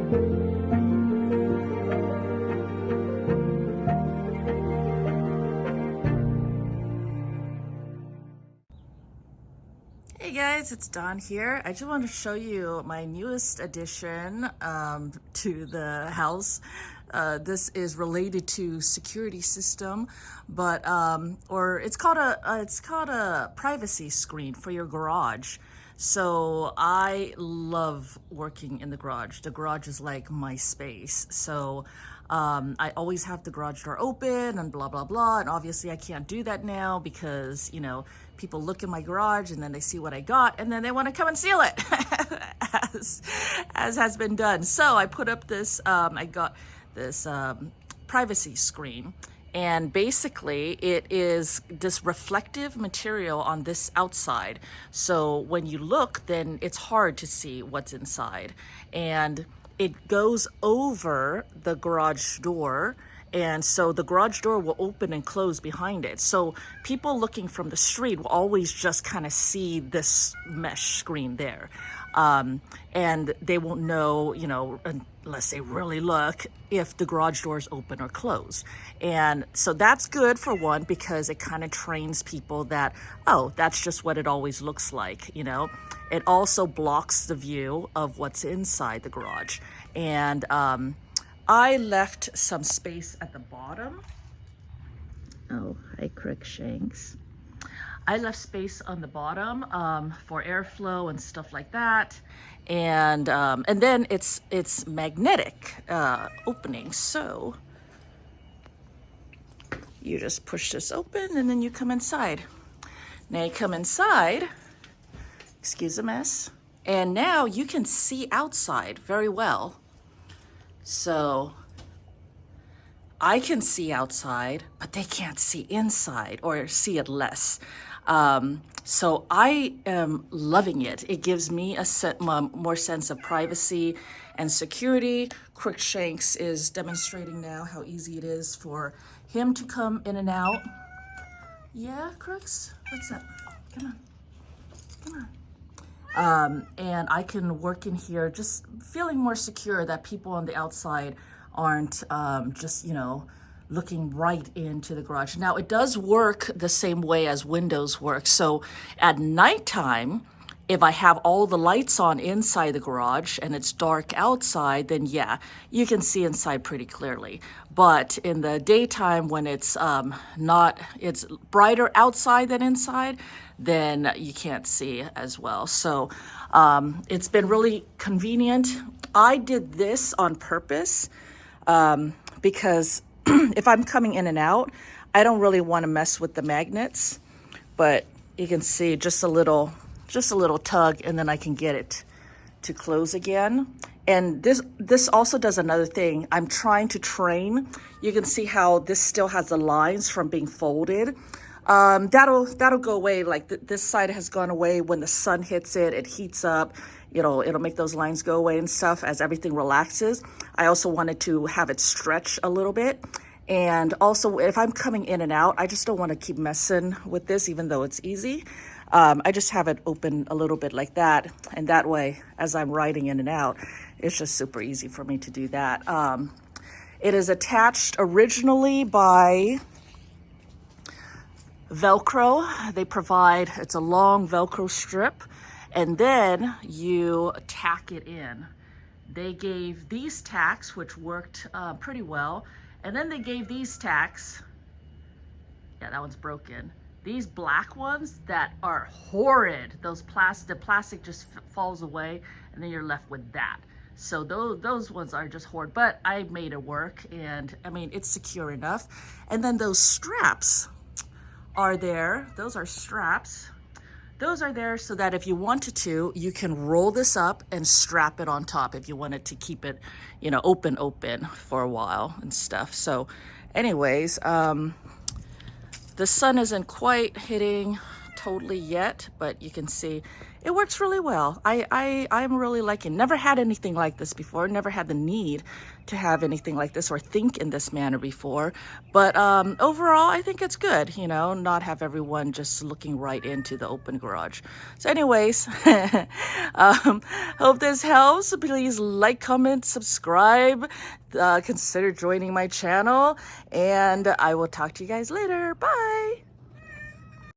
Hey guys, it's Dawn here. I just want to show you my newest addition to the house. This is related to security system, but or it's called a privacy screen for your garage. So I love working in the garage. The garage is like my space. So I always have the garage door open and blah, blah, blah. And obviously I can't do that now because, you know, people look in my garage and then they see what I got and then they want to come and steal it as has been done. So I put up this, I got this privacy screen. And basically it is this reflective material on this outside. So when you look, then it's hard to see what's inside. And it goes over the garage door. And so the garage door will open and close behind it. So people looking from the street will always just kind of see this mesh screen there. And they won't know, you know, unless they really look, if the garage door is open or closed. And so that's good for one, because it kind of trains people that, oh, that's just what it always looks like, you know. It also blocks the view of what's inside the garage. And I left some space at the bottom. Oh, hi, Crookshanks. I left space on the bottom for airflow and stuff like that. And then it's magnetic opening. So you just push this open and then you come inside. Now you come inside, excuse the mess, and now you can see outside very well. So I can see outside, but they can't see inside or see it less. So I am loving it. It gives me a more sense of privacy and security. Crookshanks is demonstrating now how easy it is for him to come in and out. Yeah, Crooks? What's up? Come on. Come on. And I can work in here just feeling more secure that people on the outside aren't just, you know, looking right into the garage. Now, it does work the same way as windows work. So at nighttime, if I have all the lights on inside the garage and it's dark outside, then yeah, you can see inside pretty clearly. But in the daytime, when it's it's brighter outside than inside, then you can't see as well. So it's been really convenient. I did this on purpose because if I'm coming in and out, I don't really want to mess with the magnets, but you can see just a little tug and then I can get it to close again. And this also does another thing. I'm trying to train. You can see how this still has the lines from being folded. That'll go away. Like this side has gone away. When the sun hits it, it heats up. It'll make those lines go away and stuff as everything relaxes. I also wanted to have it stretch a little bit. And also, if I'm coming in and out, I just don't want to keep messing with this, even though it's easy. I just have it open a little bit like that. And that way, as I'm riding in and out, it's just super easy for me to do that. It is attached originally by Velcro. They provide, it's a long Velcro strip, and then you tack it in. They gave these tacks, which worked pretty well, and then they gave these tacks, yeah, that one's broken. These black ones that are horrid. The plastic just falls away, and then you're left with that. So those ones are just horrid, but I made it work, and I mean, it's secure enough. And then those straps are there. Those are straps. Those are there so that if you wanted to, you can roll this up and strap it on top if you wanted to keep it, you know, open for a while and stuff. So anyways, the sun isn't quite hitting totally yet, but you can see it works really well. I'm really liking. Never had anything like this before. Never had the need to have anything like this or think in this manner before. But overall, I think it's good. You know, not have everyone just looking right into the open garage. So, anyways, hope this helps. Please like, comment, subscribe. Consider joining my channel, and I will talk to you guys later. Bye.